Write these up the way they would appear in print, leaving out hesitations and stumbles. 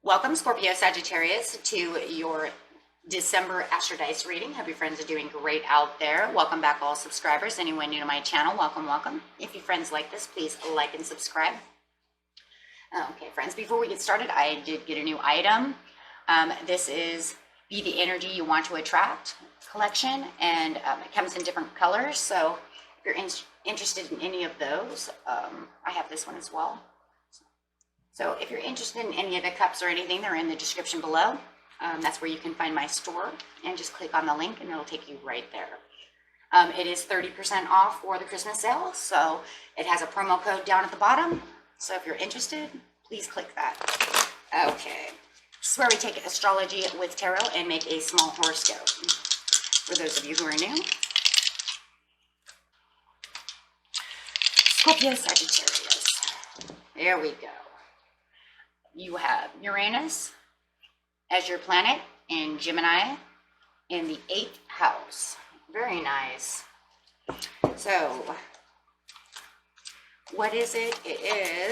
Welcome, Scorpio Sagittarius, to your December Astrodice reading. Hope your friends are doing great out there. Welcome back, all subscribers. Anyone new to my channel, welcome, welcome. If your friends like this, please like and subscribe. Okay, friends, before we get started, I did get a new item. This is Be the Energy You Want to Attract collection, and it comes in different colors. So if you're interested in any of those, I have this one as well. So if you're interested in any of the cups or anything, they're in the description below. That's where you can find my store, and just click on the link and it'll take you right there. It is 30% off for the Christmas sale, so it has a promo code down at the bottom. So if you're interested, please click that. Okay, this is where we take astrology with tarot and make a small horoscope. For those of you who are new, Scorpio Sagittarius. There we go. You have Uranus as your planet in Gemini in the 8th house. Very nice. So, what is it? It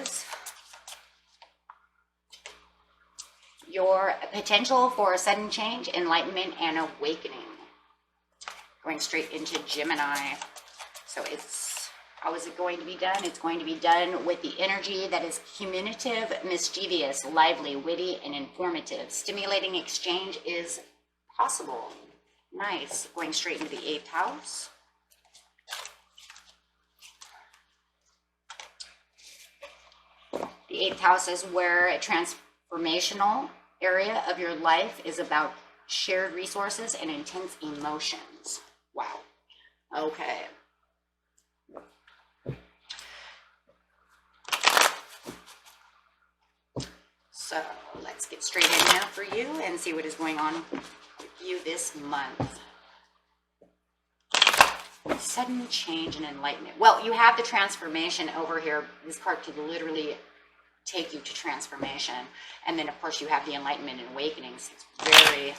is your potential for a sudden change, enlightenment, and awakening. Going straight into Gemini. So how is it going to be done? It's going to be done with the energy that is communicative, mischievous, lively, witty, and informative. Stimulating exchange is possible. Nice. Going straight into the 8th house. The 8th house is where a transformational area of your life is about shared resources and intense emotions. Wow. Okay. So let's get straight in now for you and see what is going on with you this month. Sudden change and enlightenment. Well, you have the transformation over here. This card could literally take you to transformation. And then, of course, you have the enlightenment and awakenings. It's very,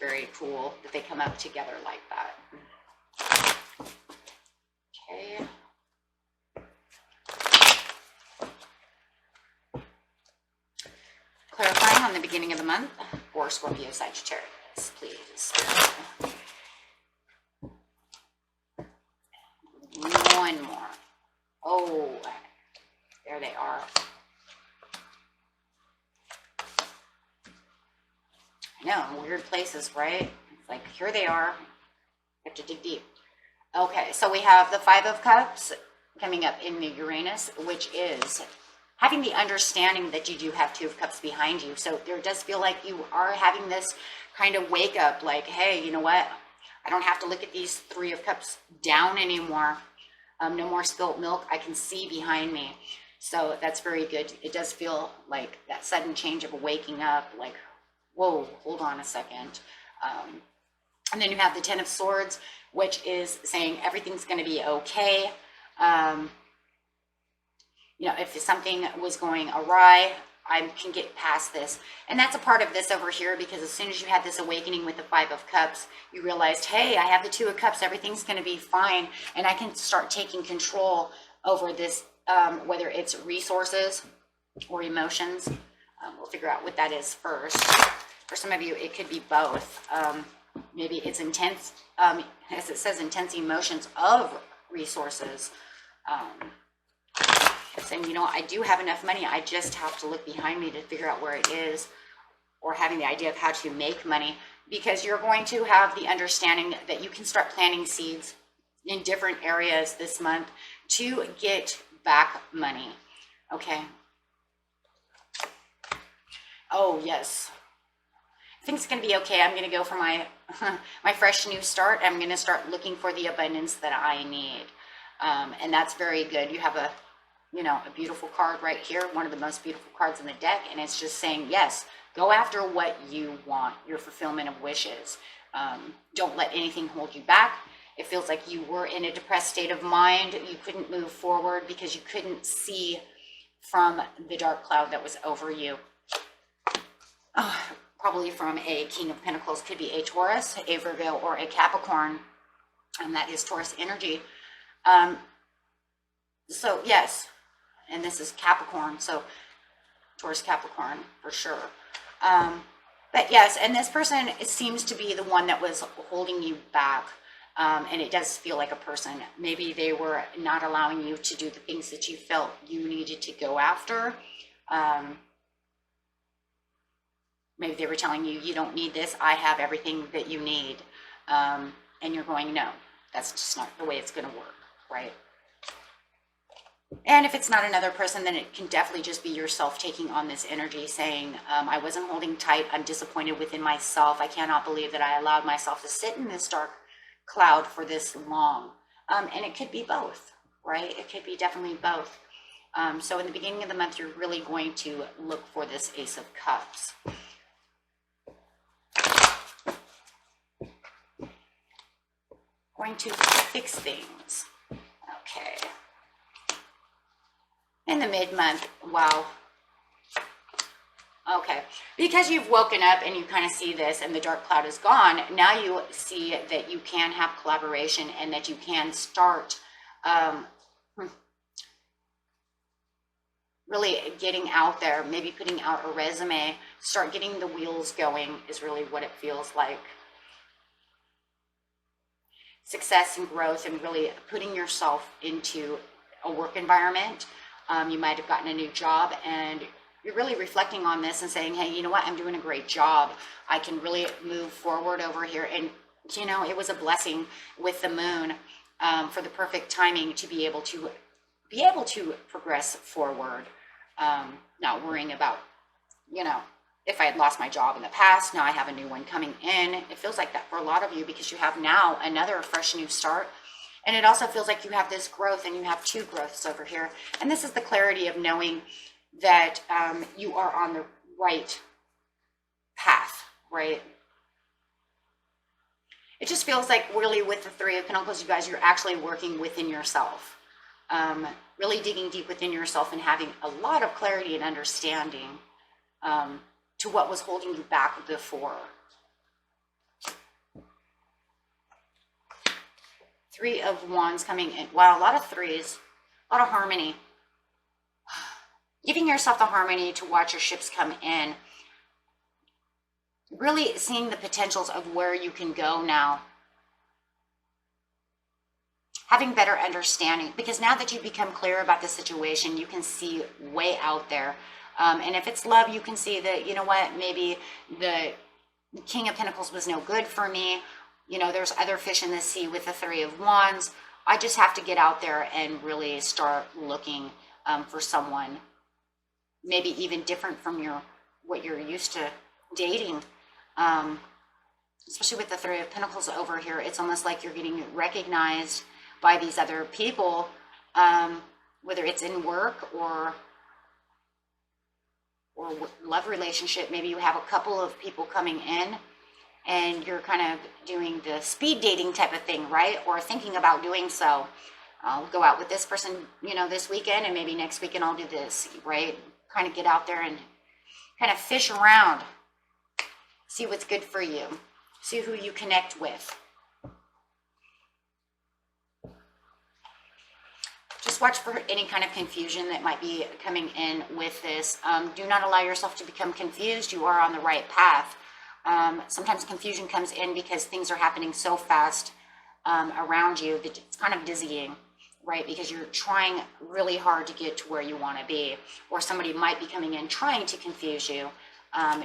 very cool that they come up together like that. Okay. Clarifying on the beginning of the month for Scorpio Sagittarius, please. One more. Oh, there they are. I know, in weird places, right? It's like, here they are. You have to dig deep. Okay, so we have the 5 of Cups coming up in the Uranus, which is having the understanding that you do have 2 of Cups behind you. So there does feel like you are having this kind of wake up, like, hey, you know what? I don't have to look at these 3 of Cups down anymore. No more spilt milk. I can see behind me. So that's very good. It does feel like that sudden change of waking up, like, whoa, hold on a second. And then you have the 10 of Swords, which is saying everything's going to be okay. You know, if something was going awry, I can get past this. And that's a part of this over here, because as soon as you had this awakening with the 5 of Cups, you realized, hey, I have the 2 of Cups, everything's going to be fine, and I can start taking control over this, whether it's resources or emotions. We'll figure out what that is first. For some of you, it could be both. Maybe it's intense, as it says, intense emotions of resources. Saying, you know, I do have enough money, I just have to look behind me to figure out where it is, or having the idea of how to make money, because you're going to have the understanding that you can start planting seeds in different areas this month to get back money. Okay. Oh, yes. I think it's going to be okay. I'm going to go for my fresh new start. I'm going to start looking for the abundance that I need. And that's very good. You have a beautiful card right here, one of the most beautiful cards in the deck, and it's just saying, yes, go after what you want, your fulfillment of wishes. Don't let anything hold you back. It feels like you were in a depressed state of mind. You couldn't move forward because you couldn't see from the dark cloud that was over you. Probably from a King of Pentacles, could be a Taurus, a Virgo, or a Capricorn, and that is Taurus energy. So yes, and this is Capricorn. So Taurus, Capricorn, for sure. But yes, and this person, it seems to be the one that was holding you back. And it does feel like a person, maybe they were not allowing you to do the things that you felt you needed to go after. Maybe they were telling you, you don't need this, I have everything that you need. And you're going, no, that's just not the way it's going to work, right? And if it's not another person, then it can definitely just be yourself taking on this energy, saying, I wasn't holding tight, I'm disappointed within myself, I cannot believe that I allowed myself to sit in this dark cloud for this long. And it could be both, right? It could be definitely both. So in the beginning of the month, you're really going to look for this Ace of Cups. Going to fix things. Okay. In the mid-month, wow. Okay, because you've woken up and you kind of see this and the dark cloud is gone, now you see that you can have collaboration and that you can start really getting out there, maybe putting out a resume, start getting the wheels going is really what it feels like. Success and growth and really putting yourself into a work environment. You might have gotten a new job and you're really reflecting on this and saying, hey, you know what, I'm doing a great job. I can really move forward over here. And, you know, it was a blessing with the moon for the perfect timing to be able to progress forward, not worrying about, you know, if I had lost my job in the past, now I have a new one coming in. It feels like that for a lot of you because you have now another fresh new start. And it also feels like you have this growth and you have two growths over here. And this is the clarity of knowing that you are on the right path, right? It just feels like really with the Three of Pentacles, you guys, you're actually working within yourself. Really digging deep within yourself and having a lot of clarity and understanding to what was holding you back before. Three of Wands coming in. Wow, a lot of threes, a lot of harmony. Giving yourself the harmony to watch your ships come in. Really seeing the potentials of where you can go now. Having better understanding, because now that you become clear about the situation, you can see way out there. And if it's love, you can see that, you know what, maybe the King of Pentacles was no good for me. You know, there's other fish in the sea with the Three of Wands. I just have to get out there and really start looking for someone, maybe even different from what you're used to dating. Especially with the Three of Pentacles over here, it's almost like you're getting recognized by these other people, whether it's in work or love relationship. Maybe you have a couple of people coming in and you're kind of doing the speed dating type of thing, right? Or thinking about doing so. I'll go out with this person, you know, this weekend, and maybe next weekend I'll do this, right? Kind of get out there and kind of fish around. See what's good for you. See who you connect with. Just watch for any kind of confusion that might be coming in with this. Do not allow yourself to become confused. You are on the right path. Sometimes confusion comes in because things are happening so fast around you that it's kind of dizzying, right? Because you're trying really hard to get to where you want to be, or somebody might be coming in trying to confuse you.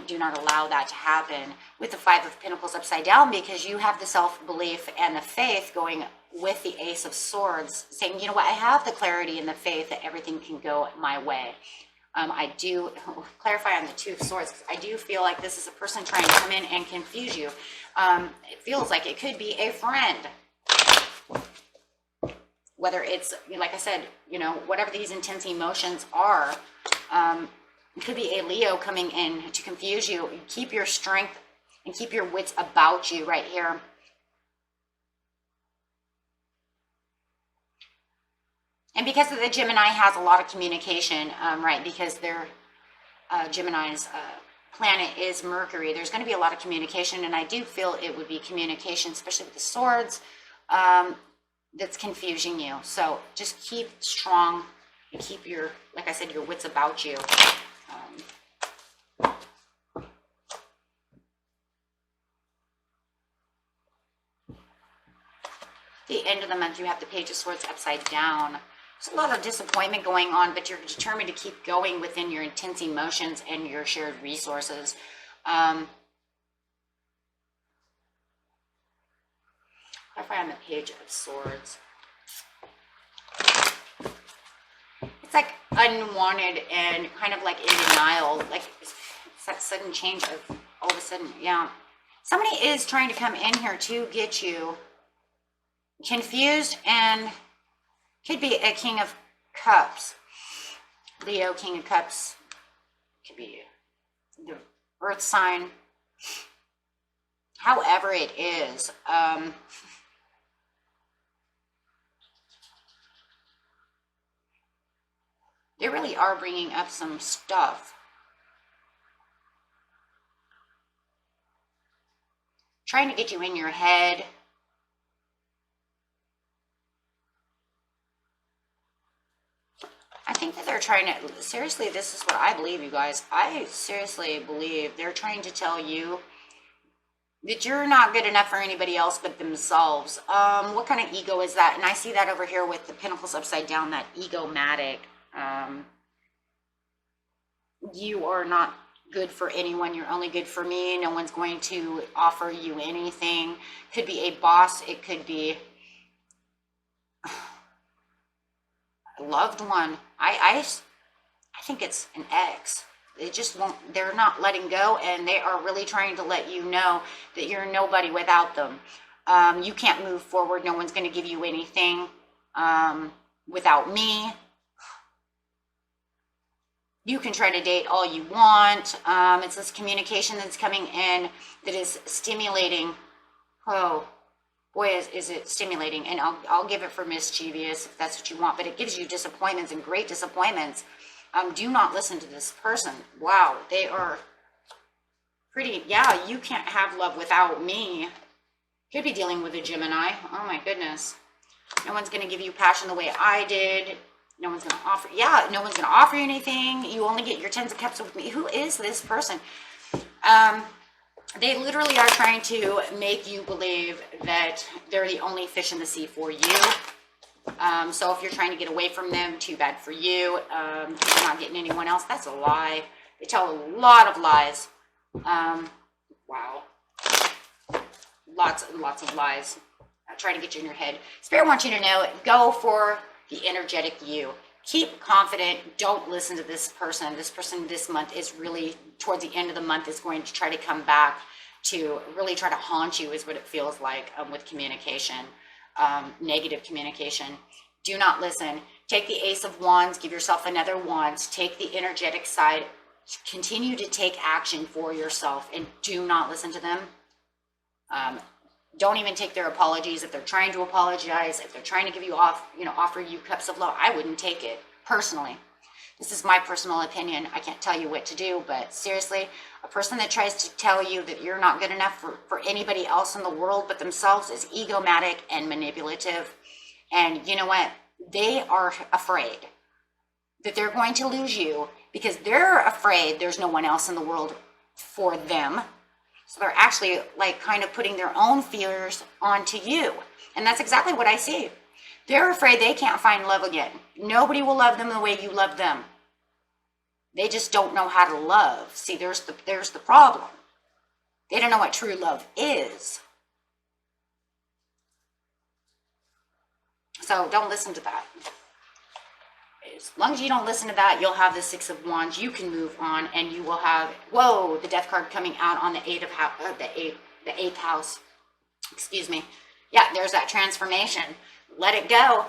Do not allow that to happen with the Five of Pentacles upside down, because you have the self-belief and the faith going with the Ace of Swords, saying, you know what, I have the clarity and the faith that everything can go my way. I do clarify on the Two of Swords, because I do feel like this is a person trying to come in and confuse you. It feels like it could be a friend. Whether it's, like I said, you know, whatever these intense emotions are, it could be a Leo coming in to confuse you. Keep your strength and keep your wits about you right here. And because of the Gemini has a lot of communication, right, because their Gemini's planet is Mercury, there's going to be a lot of communication, and I do feel it would be communication, especially with the swords, that's confusing you. So just keep strong and keep your, like I said, your wits about you. the end of the month, you have the Page of Swords upside down. There's a lot of disappointment going on, but you're determined to keep going within your intense emotions and your shared resources. I find the Page of Swords. It's like unwanted and kind of like in denial. Like it's that sudden change of all of a sudden, yeah. Somebody is trying to come in here to get you confused, and could be a King of Cups. Leo, King of Cups. Could be the Earth sign. However it is, they really are bringing up some stuff. Trying to get you in your head. I think that they're trying to, seriously, this is what I believe, you guys. I seriously believe they're trying to tell you that you're not good enough for anybody else but themselves. What kind of ego is that? And I see that over here with the Pentacles upside down, that egomatic. You are not good for anyone. You're only good for me. No one's going to offer you anything. Could be a boss. It could be a loved one. I think it's an ex. They just won't, they're not letting go, and they are really trying to let you know that you're nobody without them. You can't move forward. No one's going to give you anything without me. You can try to date all you want. It's this communication that's coming in that is stimulating. Oh, boy, is it stimulating. And I'll give it for mischievous if that's what you want. But it gives you disappointments, and great disappointments. Do not listen to this person. Wow, they are pretty. Yeah, you can't have love without me. Could be dealing with a Gemini. Oh, my goodness. No one's going to give you passion the way I did. No one's going to offer, yeah, no one's going to offer you anything. You only get your Tens of Cups with me. Who is this person? They literally are trying to make you believe that they're the only fish in the sea for you. So if you're trying to get away from them, too bad for you. You're not getting anyone else. That's a lie. They tell a lot of lies. Wow. Lots and lots of lies. Trying to get you in your head. Spirit wants you to know, go for the energetic you. Keep confident. Don't listen to this person. This person this month is really, towards the end of the month, is going to try to come back to really try to haunt you, is what it feels like with communication, negative communication. Do not listen. Take the Ace of Wands. Give yourself another Wands. Take the energetic side. Continue to take action for yourself, and do not listen to them. Don't even take their apologies. If they're trying to apologize, if they're trying to give you offer you cups of love, I wouldn't take it personally. This is my personal opinion. I can't tell you what to do, but seriously, a person that tries to tell you that you're not good enough for anybody else in the world but themselves is egomatic and manipulative. And you know what? They are afraid that they're going to lose you because they're afraid there's no one else in the world for them. So they're actually like kind of putting their own fears onto you. And that's exactly what I see. They're afraid they can't find love again. Nobody will love them the way you love them. They just don't know how to love. See, there's the problem. They don't know what true love is. So don't listen to that. As long as you don't listen to that, you'll have the Six of Wands. You can move on, and you will have, whoa, the Death card coming out on the the eighth house. Excuse me. Yeah, there's that transformation. Let it go,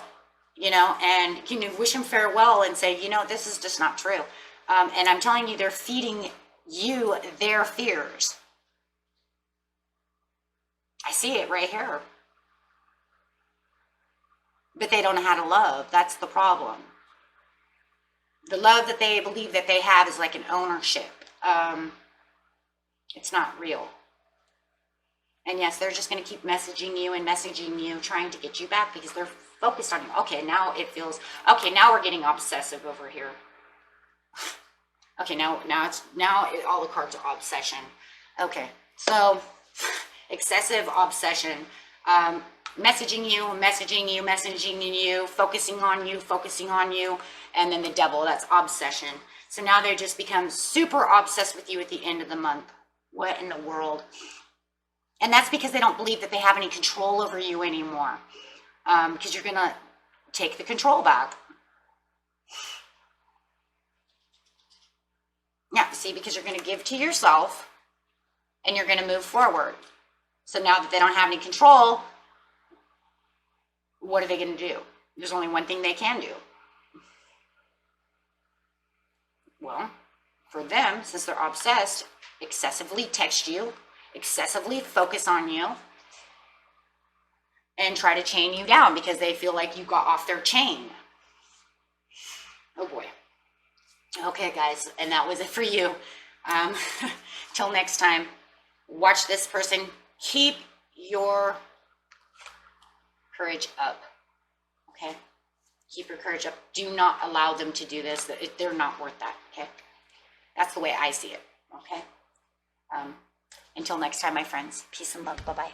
and can you wish them farewell and say, this is just not true. And I'm telling you, they're feeding you their fears. I see it right here. But they don't know how to love. That's the problem. The love that they believe that they have is like an ownership. It's not real. And yes, they're just going to keep messaging you, trying to get you back because they're focused on you. Okay, now it feels, okay, now we're getting obsessive over here. Okay, now all the cards are obsession. Okay, so excessive obsession. messaging you, focusing on you, and then the devil, that's obsession. So now they just become super obsessed with you at the end of the month. What in the world? And that's because they don't believe that they have any control over you anymore. Because you're going to take the control back. Yeah, see, because you're going to give to yourself and you're going to move forward. So now that they don't have any control, what are they going to do? There's only one thing they can do. Well, for them, since they're obsessed, excessively text you, excessively focus on you, and try to chain you down because they feel like you got off their chain. Oh boy. Okay, guys, and that was it for you. Till next time, watch this person. Keep your courage up. Okay? Keep your courage up. Do not allow them to do this. They're not worth that. Okay? That's the way I see it. Okay? Until next time, my friends. Peace and love. Bye-bye.